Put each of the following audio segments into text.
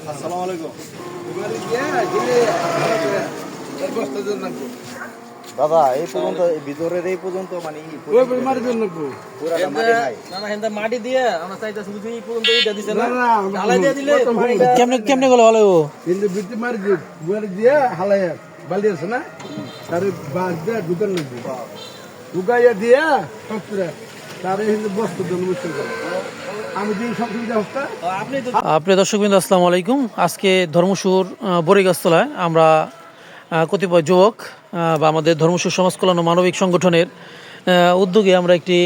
আসসালামু আলাইকুম দাদা। এই পর্যন্ত ভিতরের এই পর্যন্ত মানে মাটি দিয়ে আমরা চাইতেছি বুঝি এই পর্যন্ত এইটা দিছে না ঢালাই দিয়ে দিলে কেমনে কেমনে গেলে ভালো হইব? কিন্তু বৃত্তি মারি দিয়ে গুয়ারি দিয়ে হালাই বালি আছে না তার বাঁশ দিয়ে ঢুকান লাগবে ঢুকাইয়া দিয়ে সবচেয়ে তার কিন্তু বস্তু জন্য মুশকিল করে আমি দিই সব সুবিধা হচ্ছে। প্রিয় দর্শকবৃন্দ, আসসালামু আলাইকুম। আজকে ধর্মসুর বড়িগাছতলায় আমরা কতিপয় যুবক বা আমাদের ধর্মসুর সমাজ কল্যাণ ও মানবিক সংগঠনের উদ্যোগে আমরা একটি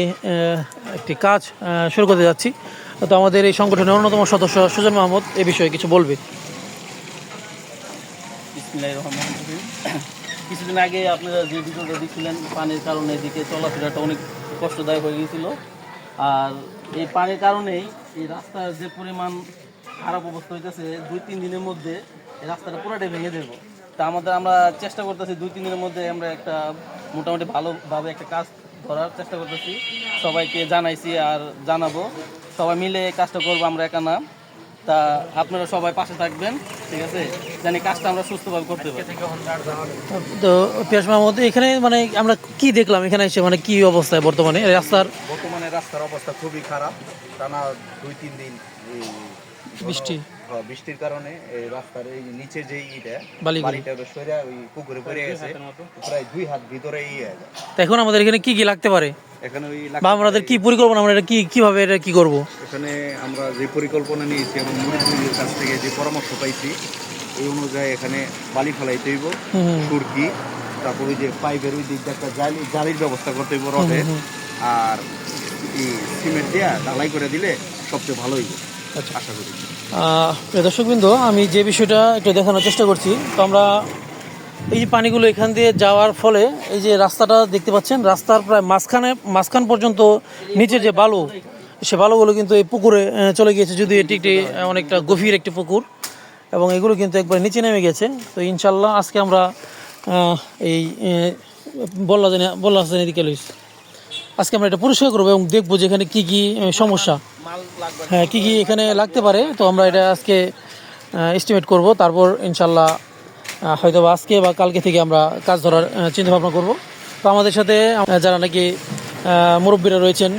কাজ শুরু করতে যাচ্ছি। তো আমাদের এই সংগঠনের অন্যতম সদস্য সুজন মাহমুদ এ বিষয়ে কিছু বলবে। কিছুদিন আগে আপনারা যে ভিডিওটা দেখছিলেন পানির কারণে এদিকে চলাফেরাটা অনেক কষ্টদায়ক হয়ে গিয়েছিল। আর এই পানির কারণেই এই রাস্তার যে পরিমাণ খারাপ অবস্থা হইতেছে 2-3 দিনের মধ্যে এই রাস্তাটা পুরোটাই ভেঙে দেবো। তা আমরা চেষ্টা করতেছি 2-3 দিনের মধ্যে আমরা একটা মোটামুটি ভালোভাবে একটা কাজ করার চেষ্টা করতেছি। সবাইকে জানাইছি আর জানাবো, সবাই মিলে এই কাজটা করবো, আমরা একা না। তা আপনারা সবাই পাশে থাকবেন, ঠিক আছে, জানি কাজটা আমরা সুস্থভাবে করতে পারি। তো পিয়াস মাহমুদ, এখানে মানে আমরা কি দেখলাম এখানে এসে, মানে কি অবস্থায় বর্তমানে রাস্তার অবস্থা খুবই খারাপ। টানা 2-3 দিন বৃষ্টির কারণে এই রাস্তার এই নিচে যে বালিটা সরে ওই পুকুরে পড়ে গেছে, প্রায় 2 হাত ভিতরে এখন আমাদের এখানে কি কি লাগতে পারে, এখানে ওই বা আমাদের কি পরিকল্পনা, আমরা এটা কিভাবে এটা কি করব? এখানে আমরা যে পরিকল্পনা নিয়েছি এবং মুরব্বীদের কাছ থেকে যে পরামর্শ পাইছি এই অনুযায়ী এখানে বালি ফেলাইতে হইব, সুরকি, তারপর ওই যে পাইপের ওই দিকটা একটা জালির ব্যবস্থা করতে হইব রডের, আর সিমেন্ট দেওয়া ঢালাই করে দিলে সবচেয়ে ভালো হইব আশা করি। দর্শকবৃন্দ, আমি যে বিষয়টা একটু দেখানোর চেষ্টা করছি, তো আমরা এই যে পানিগুলো এখান দিয়ে যাওয়ার ফলে এই যে রাস্তাটা দেখতে পাচ্ছেন, রাস্তার প্রায় মাঝখান পর্যন্ত নিচের যে বালু, সে বালুগুলো কিন্তু এই পুকুরে চলে গিয়েছে, যদি এটি একটি অনেকটা গভীর একটি পুকুর এবং এগুলো কিন্তু একবার নিচে নেমে গেছে। তো ইনশাল্লাহ আজকে আমরা এই বল্লা দিকে লইছি, আজকে আমরা এটা পরিষ্কার করবো এবং দেখবো যে এখানে কী কী সমস্যা, হ্যাঁ কী কী এখানে লাগতে পারে। তো আমরা এটা আজকে এস্টিমেট করব, তারপর ইনশাল্লাহ হয়তো আজকে বা কালকে থেকে আমরা কাজ ধরার চিন্তাভাবনা করব। তো আমাদের সাথে যারা নাকি মুরব্বীরা রয়েছেন,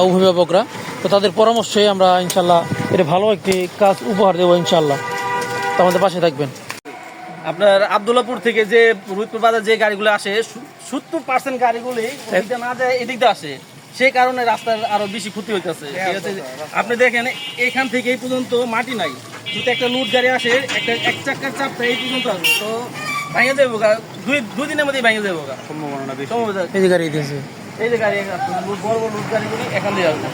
অভিভাবকরা, তো তাদের পরামর্শে আমরা ইনশাল্লাহ এটা ভালো একটি কাজ উপহার দেবো ইনশাল্লাহ। তো আমাদের পাশে থাকবেন। আপনার আব্দুল্লাহপুর থেকে যে রুইপুর বাজার যে গাড়িগুলো আসে 70% গাড়িগুলি এদিকটা না যায় এদিকটা আসে, সেই কারণে রাস্তার আরো বেশি ক্ষতি হইতেছে। ঠিক আছে, আপনি দেখেন এখান থেকে এই পর্যন্ত মাটি নাই, যদি একটা লুট গাড়ি আসে এক চাকার চাপটা এই পর্যন্ত আসবে, তো ভেঙে দেবো গা, দুই দিনের মধ্যেই ভেঙে দেবো গা সম্ভাবনা বেশি। এই যে গাড়ি দিয়েছে, এই যে গাড়ি বড় বড় লুট গাড়িগুলি এখান দিয়ে আসবে।